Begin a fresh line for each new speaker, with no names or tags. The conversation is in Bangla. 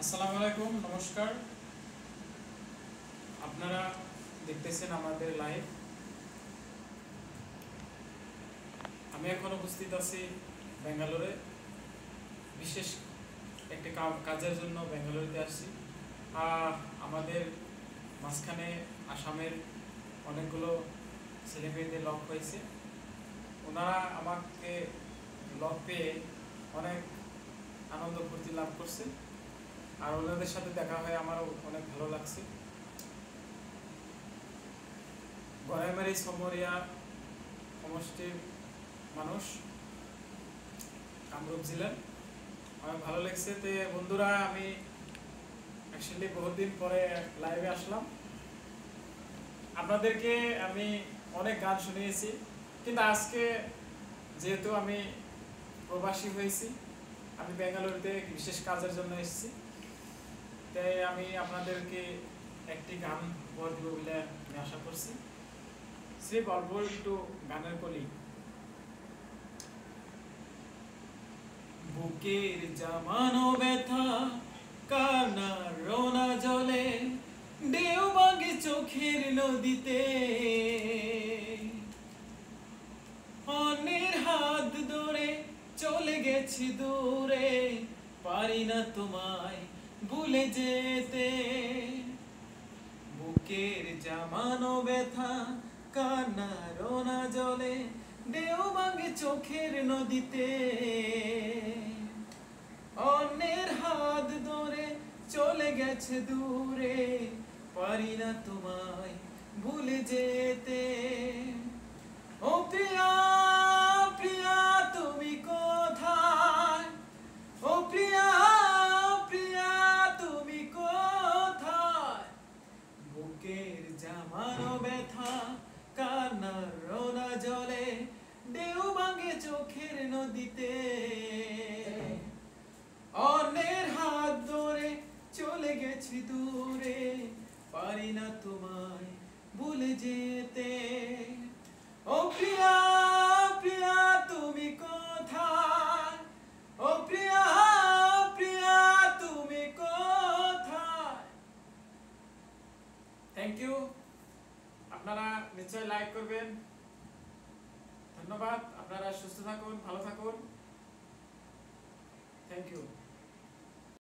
আসসালামু আলাইকুম, নমস্কার। আপনারা দেখতেছেন আমাদের লাইভ। আমি এখন উপস্থিত আছি বেঙ্গালুরে। বিশেষ একটি কাজের জন্য বেঙ্গালুরুতে আসছি। আমাদের মাঝখানে আসামের অনেকগুলো ছেলেমেয়েদের লক হয়েছে। ওনারা আমাকে লক পেয়ে অনেক আনন্দ ফুর্তি লাভ করছে, আর ওনাদের সাথে দেখা হয়ে আমারও অনেক ভালো লাগছে। গড়াইমারি সমরিয়া সমষ্টির মানুষ, কামরূপ জেলার। অনেক ভালো লাগছে। তো বন্ধুরা, আমি অ্যাকচুয়ালি বহুদিন পরে লাইভে আসলাম। আপনাদেরকে আমি অনেক গান শুনিয়েছি, কিন্তু আজকে যেহেতু আমি প্রবাসী হয়েছি, আমি বেঙ্গালুরুতে বিশেষ কাজের জন্য এসেছি, তাই আমি আপনাদেরকে একটি গান উপহার দিব বলে আমি আশা করছি। শ্রী অল্প একটু গানের কলি। বুকের জামানো ব্যথা, কান্না রোনা জলে, ঢেউ ভাঙে চোখের নদীতে, অন্যের হাত ধরে চলে গেছি দূরে, পারি না তোমায় ভুলে যেতে। বুকের জামানো ব্যথা, কান্না রোনা জলে, ঢেউ ভাঙে চোখের নদীতে, অন্যের হাত ধরে চলে গেছে দূরে, পারি না তোমায় ভুলে যেতে। ও প্রিয়া প্রিয়া তুমি কোথায়, ও প্রিয়া প্রিয়া তুমি কোথায়। বুকের জামানো ব্যথা, কান্নার রোনা জলে, ঢেউ ভাঙে চোখের নদীতে, অন্যের হাত ধরে চলে গেছি দূরে, পারি না তোমায় ভুলে যেতে। ও প্রিয়া প্রিয়া তুমি কোথায়, ও প্রিয়া প্রিয়া তুমি কোথায়। Thank you. আপনারা নিশ্চয়ই লাইক করবেন। ধন্যবাদ। আপনারা সুস্থ থাকুন, ভালো থাকুন। Thank you.